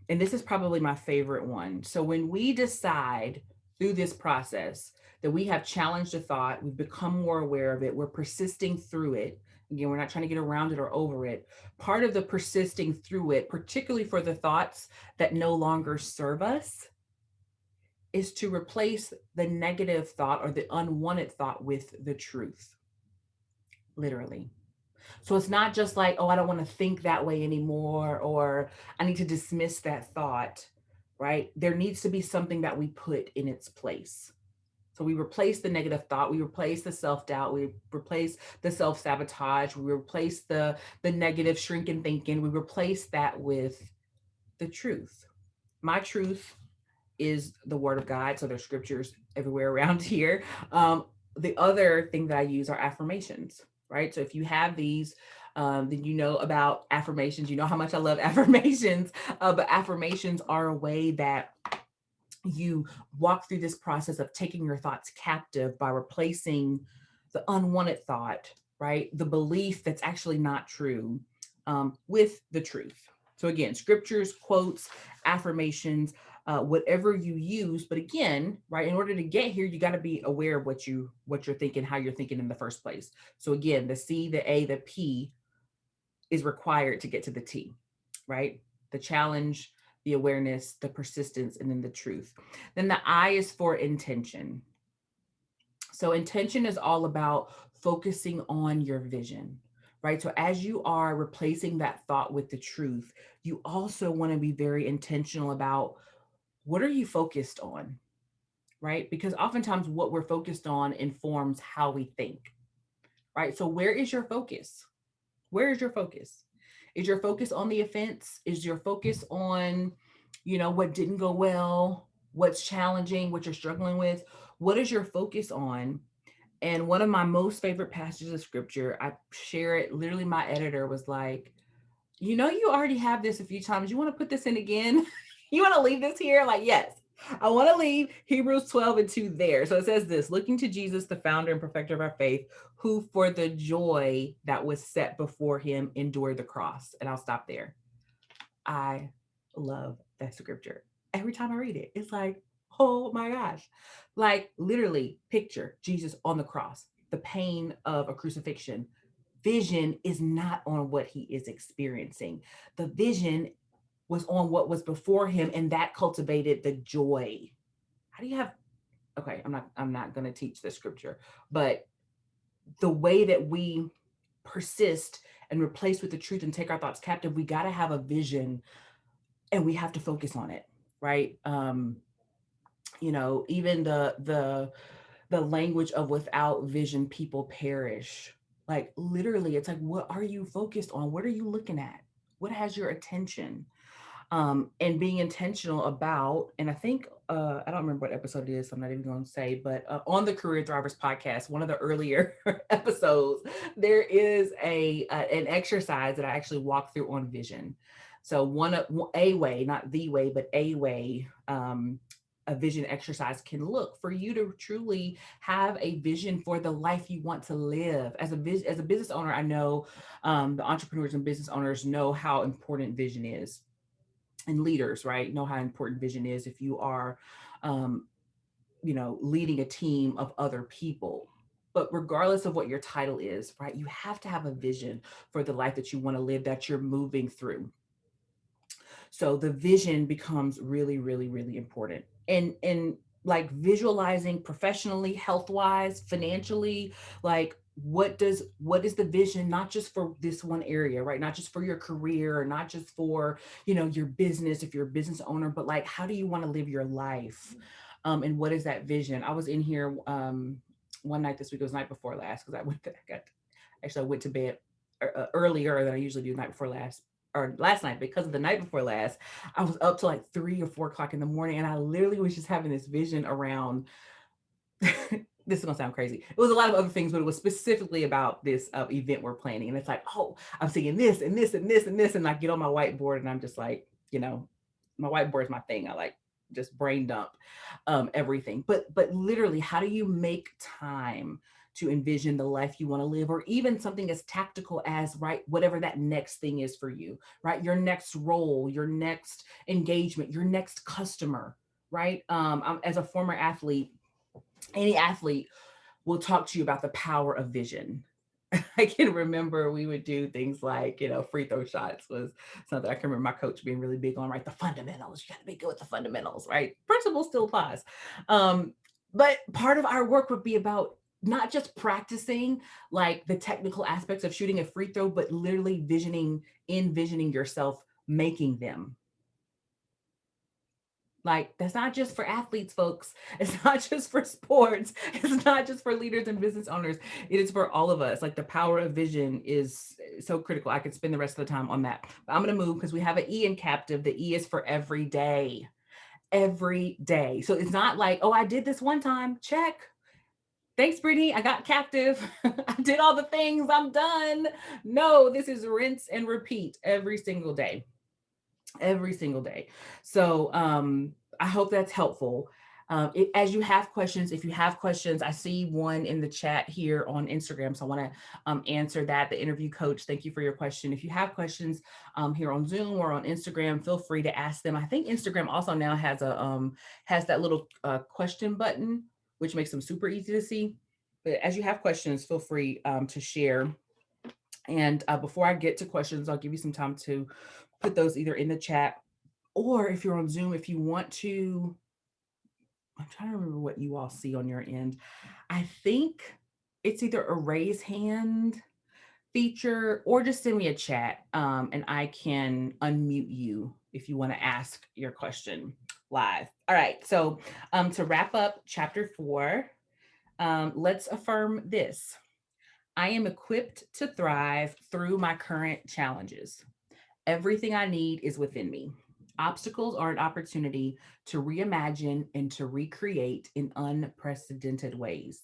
And this is probably my favorite one. So when we decide through this process that we have challenged a thought, we've become more aware of it, we're persisting through it. Again, we're not trying to get around it or over it. Part of the persisting through it, particularly for the thoughts that no longer serve us, is to replace the negative thought or the unwanted thought with the truth, literally. So it's not just like, oh, I don't want to think that way anymore, or I need to dismiss that thought, right? There needs to be something that we put in its place. So we replace the negative thought, we replace the self-doubt, we replace the self-sabotage, we replace the negative shrinking thinking, we replace that with the truth. My truth is the word of God. So there's scriptures everywhere around here. The other thing that I use are affirmations, right? So if you have these, then you know about affirmations. You know how much I love affirmations, but affirmations are a way that you walk through this process of taking your thoughts captive by replacing the unwanted thought, right? The belief that's actually not true, with the truth. So again, scriptures, quotes, affirmations, whatever you use. But again, right, in order to get here, you got to be aware of what you're thinking, how you're thinking in the first place. So again, the C, the A, the P is required to get to the T, right? The challenge, the awareness, the persistence, and then the truth. Then the I is for intention. So intention is all about focusing on your vision, right? So as you are replacing that thought with the truth, you also want to be very intentional about what are you focused on, right? Because oftentimes what we're focused on informs how we think, right? So where is your focus? Where is your focus? Is your focus on the offense? Is your focus on, what didn't go well, what's challenging, what you're struggling with? What is your focus on? And one of my most favorite passages of scripture, I share it. Literally, my editor was like, you already have this a few times. You want to put this in again? You want to leave this here? Like, yes, I want to leave Hebrews 12 and 2 there. So it says this: looking to Jesus, the founder and perfecter of our faith, who for the joy that was set before him endured the cross. And I'll stop there. I love that scripture. Every time I read it, it's like, oh my gosh. Like, literally, picture Jesus on the cross, the pain of a crucifixion. Vision is not on what he is experiencing. The vision was on what was before him, and that cultivated the joy. How do you have Okay, I'm not going to teach the scripture, but the way that we persist and replace with the truth and take our thoughts captive, we got to have a vision and we have to focus on it, right? Even the language of without vision people perish. Like, literally, it's like, what are you focused on? What are you looking at? What has your attention? And being intentional about, and I think, I don't remember what episode it is, so I'm not even going to say, but on the Career Thrivers podcast, one of the earlier episodes, there is an exercise that I actually walk through on vision. So a way, not the way, but a way, a vision exercise can look for you to truly have a vision for the life you want to live. As a business owner, I know, the entrepreneurs and business owners know how important vision is, and leaders, right, know how important vision is if you are, um, leading a team of other people. But regardless of what your title is, right, you have to have a vision for the life that you want to live, that you're moving through. So the vision becomes really, really, really important. And like visualizing professionally, health wise, financially, like what is the vision, not just for this one area, right? Not just for your career, or not just for, your business, if you're a business owner, but like, how do you want to live your life? And what is that vision? I was in here one night this week, it was the night before last, because I went to bed earlier than I usually do the night before last, or last night, because of the night before last. I was up to like 3 or 4 o'clock in the morning, and I literally was just having this vision around. This is gonna sound crazy. It was a lot of other things, but it was specifically about this event we're planning. And it's like, oh, I'm seeing this and this and this and this, and I get on my whiteboard, and I'm just like, my whiteboard is my thing. I like just brain dump everything. But literally, how do you make time to envision the life you want to live, or even something as tactical as, right, whatever that next thing is for you, right? Your next role, your next engagement, your next customer, right? As a former athlete, any athlete will talk to you about the power of vision. I can remember we would do things like, free throw shots was something I can remember my coach being really big on, right? The fundamentals, you got to be good with the fundamentals, right? Principle still applies. But part of our work would be about not just practicing like the technical aspects of shooting a free throw, but literally envisioning yourself making them. Like, that's not just for athletes, folks. It's not just for sports. It's not just for leaders and business owners. It is for all of us. Like, the power of vision is so critical. I could spend the rest of the time on that. But I'm going to move because we have an E in captive. The E is for every day. Every day. So it's not like, oh, I did this one time. Check. Thanks, Brittany. I got captive. I did all the things. I'm done. No, this is rinse and repeat every single day, every single day. So I hope that's helpful. As you have questions, if you have questions, I see one in the chat here on Instagram. So I want to answer that. The interview coach, thank you for your question. If you have questions here on Zoom or on Instagram, feel free to ask them. I think Instagram also now has that little question button, which makes them super easy to see. But as you have questions, feel free to share. And before I get to questions, I'll give you some time to put those either in the chat, or if you're on Zoom, if you want to, I'm trying to remember what you all see on your end. I think it's either a raise hand feature or just send me a chat, and I can unmute you if you want to ask your question live. All right. So to wrap up chapter 4, let's affirm this. I am equipped to thrive through my current challenges. Everything I need is within me. Obstacles are an opportunity to reimagine and to recreate in unprecedented ways.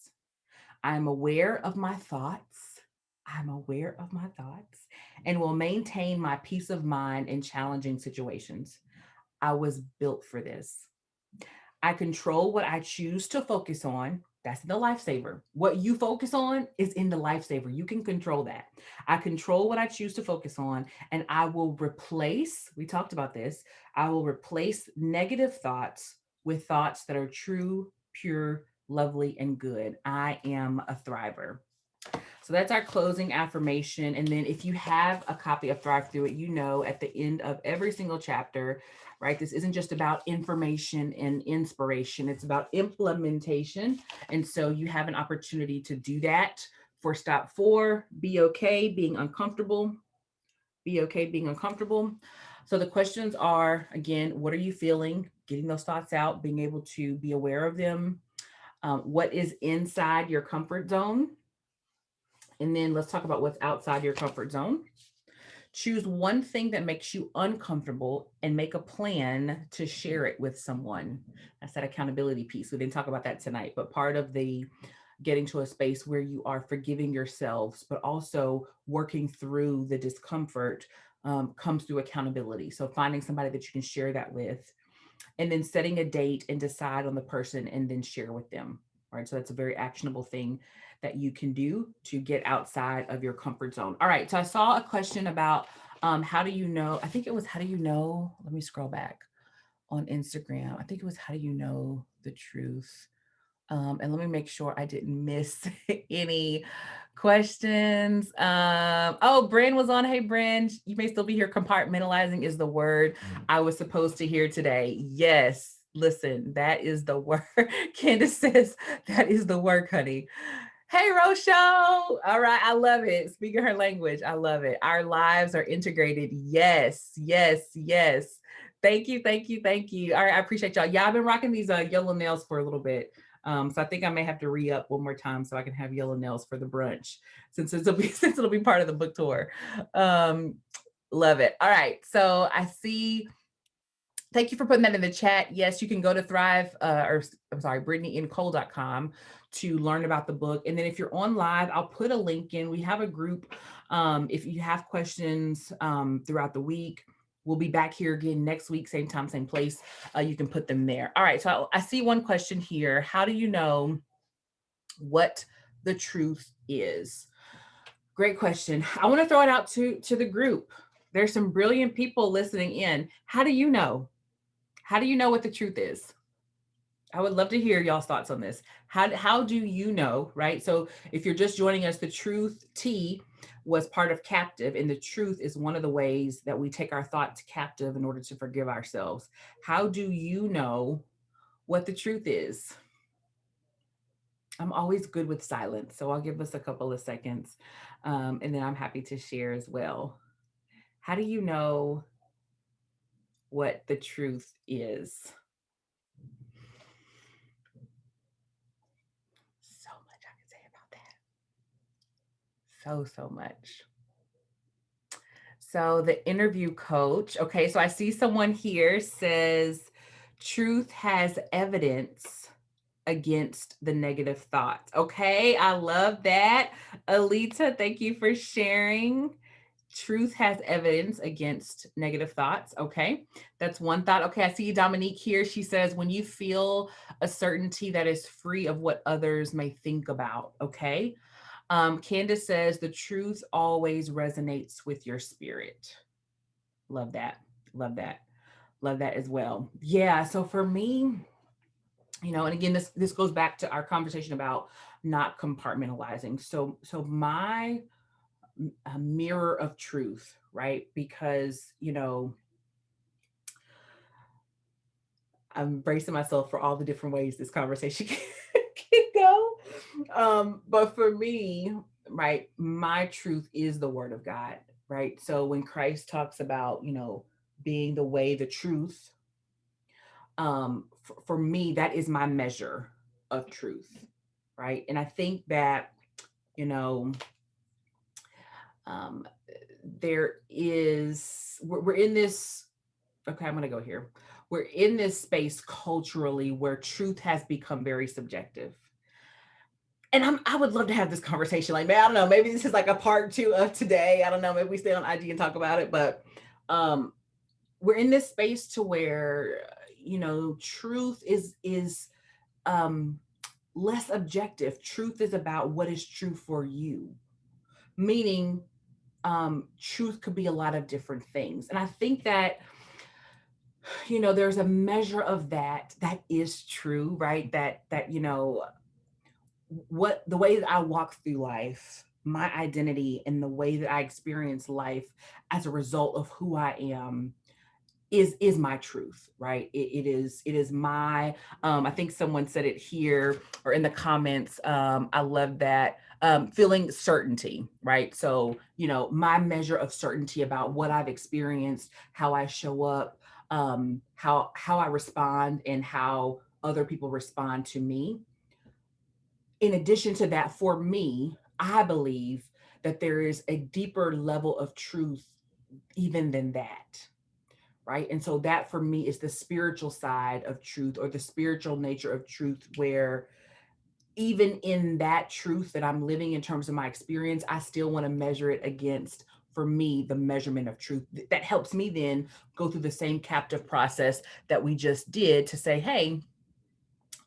I'm aware of my thoughts. I'm aware of my thoughts and will maintain my peace of mind in challenging situations. I was built for this. I control what I choose to focus on. That's in the lifesaver. What you focus on is in the lifesaver. You can control that. I control what I choose to focus on, and I will replace, we talked about this, I will replace negative thoughts with thoughts that are true, pure, lovely, and good. I am a thriver. So that's our closing affirmation. And then if you have a copy of Thrive Through It, you know at the end of every single chapter, right? This isn't just about information and inspiration, it's about implementation. And so you have an opportunity to do that for stop 4, be okay being uncomfortable. Be okay being uncomfortable. So the questions are, again, what are you feeling? Getting those thoughts out, being able to be aware of them. What is inside your comfort zone? And then let's talk about what's outside your comfort zone. Choose one thing that makes you uncomfortable and make a plan to share it with someone. That's that accountability piece. We didn't talk about that tonight, but part of the getting to a space where you are forgiving yourselves, but also working through the discomfort comes through accountability. So finding somebody that you can share that with, and then setting a date and decide on the person and then share with them. Right. So that's a very actionable thing that you can do to get outside of your comfort zone. All right. So I saw a question about how do you know? I think it was how do you know? Let me scroll back on Instagram. I think it was how do you know the truth? And let me make sure I didn't miss any questions. Oh, Bryn was on. Hey, Bryn, you may still be here. Compartmentalizing is the word I was supposed to hear today. Yes. Listen, that is the word. Candace says that is the word, honey. Hey, Rosho. All right. I love it. Speaking her language. I love it. Our lives are integrated. Yes, yes, yes. Thank you. Thank you. Thank you. All right. I appreciate y'all. Yeah, I've been rocking these yellow nails for a little bit. So I think I may have to re-up one more time so I can have yellow nails for the brunch since it'll be part of the book tour. Love it. All right. So I see. Thank you for putting that in the chat. Yes, you can go to Thrive, or I'm sorry, BrittanyNcole.com to learn about the book. And then if you're on live, I'll put a link in. We have a group. If you have questions throughout the week, we'll be back here again next week, same time, same place. You can put them there. All right. So I see one question here. How do you know what the truth is? Great question. I want to throw it out to the group. There's some brilliant people listening in. How do you know? How do you know what the truth is? I would love to hear y'all's thoughts on this. How do you know, right? So if you're just joining us, the truth T was part of captive, and the truth is one of the ways that we take our thoughts captive in order to forgive ourselves. How do you know what the truth is? I'm always good with silence, so I'll give us a couple of seconds, and then I'm happy to share as well. How do you know what the truth is? so much. So the interview coach, okay, so I see someone here says truth has evidence against the negative thoughts. Okay, I love that. Alita, thank you for sharing. Truth has evidence against negative thoughts. Okay, that's one thought. Okay, I see Dominique here. She says, when you feel a certainty that is free of what others may think about. Okay, Candace says the truth always resonates with your spirit. Love that. Love that. Love that as well. Yeah. So for me, and again, this goes back to our conversation about not compartmentalizing. So my mirror of truth, right? Because I'm bracing myself for all the different ways this conversation can go. But for me, right, my truth is the word of God, right? So when Christ talks about, being the way, the truth, for me, that is my measure of truth, right? And I think that, you know, um, we're in this, okay, I'm going to go here. We're in this space culturally where truth has become very subjective. And I would love to have this conversation. Like, man, I don't know, maybe this is like a part two of today. I don't know, maybe we stay on IG and talk about it, but um, we're in this space to where, truth is um, less objective. Truth is about what is true for you, meaning truth could be a lot of different things. And I think that, there's a measure of that is true, right? That, what the way that I walk through life, my identity and the way that I experience life as a result of who I am is my truth, right? It is my I think someone said it here or in the comments. I love that. Feeling certainty, right? So, my measure of certainty about what I've experienced, how I show up, how I respond, and how other people respond to me. In addition to that, for me, I believe that there is a deeper level of truth even than that, right? And so that for me is the spiritual side of truth, or the spiritual nature of truth, where even in that truth that I'm living in terms of my experience, I still want to measure it against, for me, the measurement of truth that helps me then go through the same captive process that we just did to say, hey,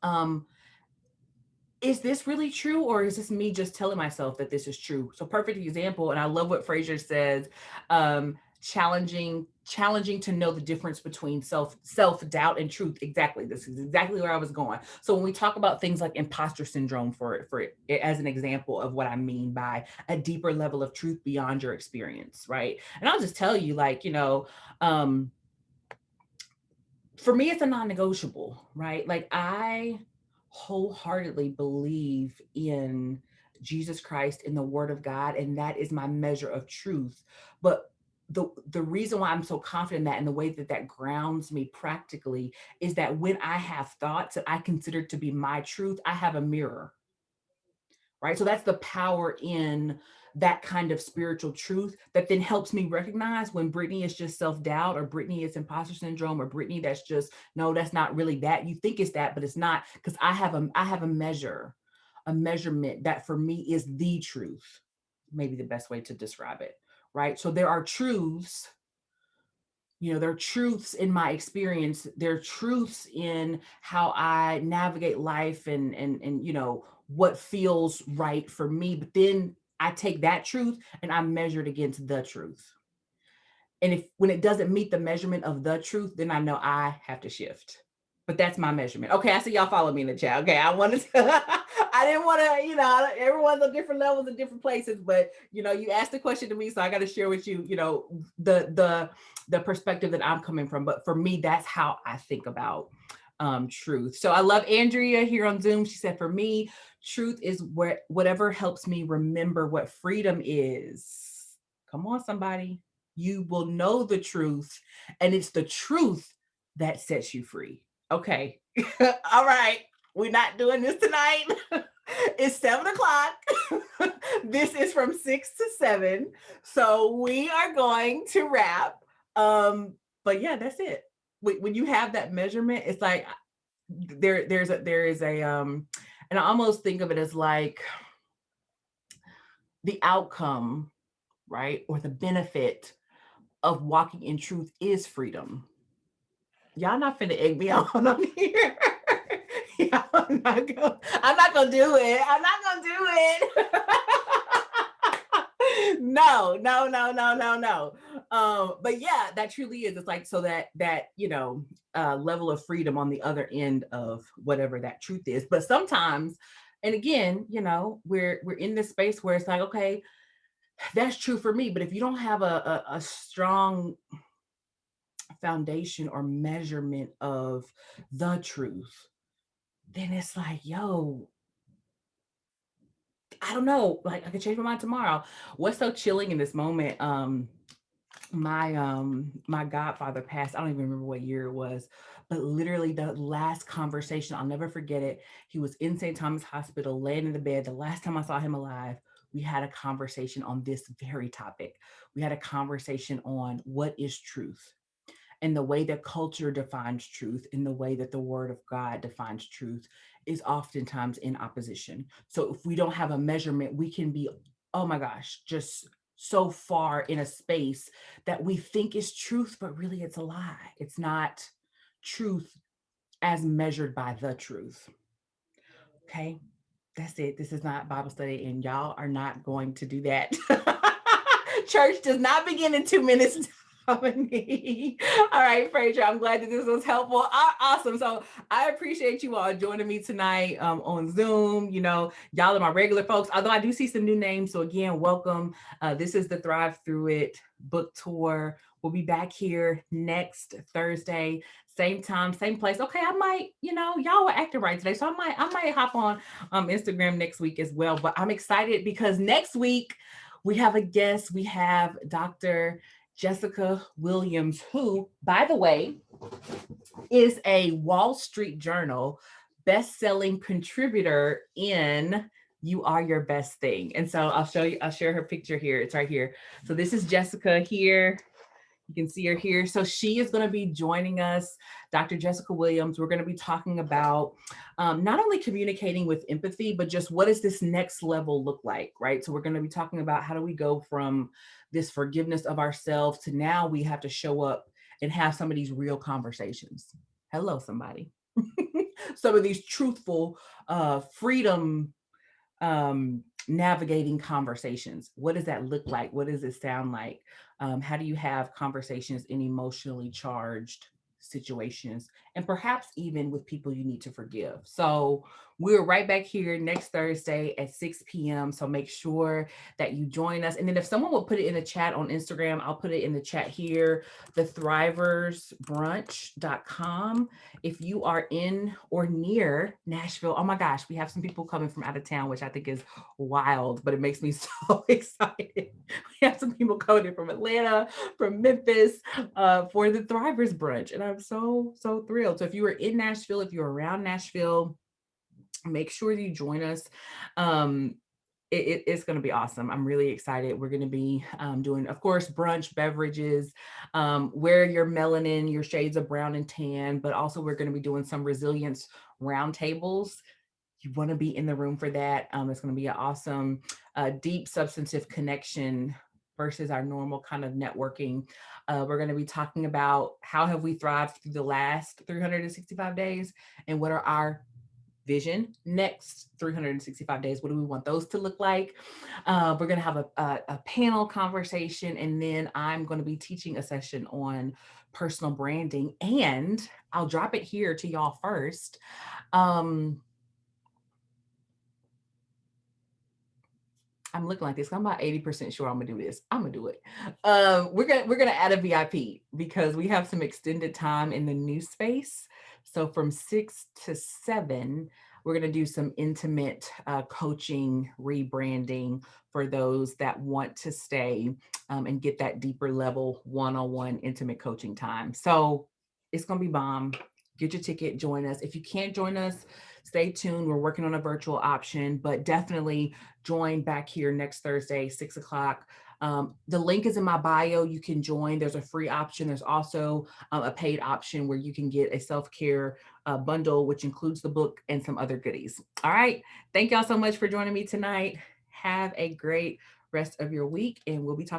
um, is this really true, or is this me just telling myself that this is true? So perfect example, and I love what Fraser says, challenging to know the difference between self-doubt and truth. Exactly, this is exactly where I was going. So when we talk about things like imposter syndrome, for it as an example of what I mean by a deeper level of truth beyond your experience, right? And I'll just tell you, like, for me, it's a non-negotiable, right? Like, I wholeheartedly believe in Jesus Christ, in the word of God, and that is my measure of truth. But the reason why I'm so confident in that, and the way that that grounds me practically, is that when I have thoughts that I consider to be my truth, I have a mirror, right? So that's the power in that kind of spiritual truth that then helps me recognize when Brittany is just self-doubt, or Brittany is imposter syndrome, or Brittany that's just, no, that's not really that. You think it's that, but it's not, because I have a measurement that for me is the truth, maybe the best way to describe it, right? So there are truths, there are truths in my experience. There are truths in how I navigate life, and what feels right for me. But then I take that truth and I measure it against the truth. And if when it doesn't meet the measurement of the truth, then I know I have to shift. But that's my measurement. Okay, I see y'all follow me in the chat. Okay, I wanted to, I didn't want to, everyone's on different levels and different places, but you asked the question to me, so I got to share with you, the perspective that I'm coming from. But for me, that's how I think about truth. So I love Andrea here on Zoom. She said, for me, truth is whatever helps me remember what freedom is. Come on, somebody. You will know the truth, and it's the truth that sets you free. Okay. All right. We're not doing this tonight. It's 7 o'clock. This is from 6 to 7. So we are going to wrap. But yeah, that's it. When you have that measurement, it's like there is a and I almost think of it as like the outcome, right? Or the benefit of walking in truth is freedom. Y'all not finna egg me on here. Yeah, I'm not gonna do it. I'm not gonna do it. No, no, no, no, no, no. But yeah, that truly is. It's like so that level of freedom on the other end of whatever that truth is. But sometimes, and again, we're in this space where it's like, okay, that's true for me. But if you don't have a strong foundation or measurement of the truth, then it's like, yo, I don't know. Like I could change my mind tomorrow. What's so chilling in this moment? My godfather passed. I don't even remember what year it was, but literally the last conversation, I'll never forget it. He was in St. Thomas Hospital, laying in the bed. The last time I saw him alive, we had a conversation on this very topic. We had a conversation on what is truth and the way that culture defines truth and the way that the word of God defines truth is oftentimes in opposition. So if we don't have a measurement, we can be, oh my gosh, just so far in a space that we think is truth, but really it's a lie. It's not truth as measured by the truth. Okay. That's it. This is not Bible study, and y'all are not going to do that. Church does not begin in 2 minutes. Dominique. All right, Fraser, I'm glad that this was helpful. Awesome. So I appreciate you all joining me tonight on Zoom. Y'all are my regular folks, although I do see some new names. So again, welcome. This is the Thrive Through It book tour. We'll be back here next Thursday, same time, same place. Okay, I might, y'all were acting right today, so I might hop on Instagram next week as well. But I'm excited because next week we have a guest. We have Dr. Jessica Williams, who, by the way, is a Wall Street Journal best-selling contributor in You Are Your Best Thing. And so I'll share her picture here. It's right here. So this is Jessica here. You can see her here. So she is going to be joining us, Dr. Jessica Williams. We're going to be talking about not only communicating with empathy, but just what does this next level look like, right? So we're going to be talking about how do we go from this forgiveness of ourselves to now we have to show up and have some of these real conversations. Hello, somebody. Some of these truthful, freedom navigating conversations. What does that look like? What does it sound like? How do you have conversations in emotionally charged situations and perhaps even with people you need to forgive? So we're right back here next Thursday at 6 p.m. So make sure that you join us. And then if someone will put it in the chat on Instagram, I'll put it in the chat here, thethriversbrunch.com. If you are in or near Nashville, oh my gosh, we have some people coming from out of town, which I think is wild, but it makes me so excited. We have some people coming in from Atlanta, from Memphis, for the Thrivers Brunch. And I'm so thrilled. So if you are in Nashville, if you're around Nashville, make sure you join us. It's going to be awesome. I'm really excited. We're going to be doing, of course, brunch, beverages, wear your melanin, your shades of brown and tan, but also we're going to be doing some resilience roundtables. You want to be in the room for that. It's going to be an awesome, deep substantive connection versus our normal kind of networking. We're going to be talking about how have we thrived through the last 365 days and what are our vision next 365 days. What do we want those to look like? We're going to have a panel conversation, and then I'm going to be teaching a session on personal branding, and I'll drop it here to y'all first. I'm looking like this. I'm about 80% sure I'm gonna do this. I'm gonna do it. We're gonna add a VIP because we have some extended time in the new space. So from 6 to 7, we're gonna do some intimate coaching, rebranding for those that want to stay and get that deeper level one-on-one intimate coaching time. So it's gonna be bomb. get your ticket, join us. If you can't join us, stay tuned. We're working on a virtual option, but definitely join back here next Thursday, 6 o'clock. The link is in my bio. You can join. There's a free option. There's also a paid option where you can get a self-care bundle, which includes the book and some other goodies. All right. Thank y'all so much for joining me tonight. Have a great rest of your week, and we'll be talking.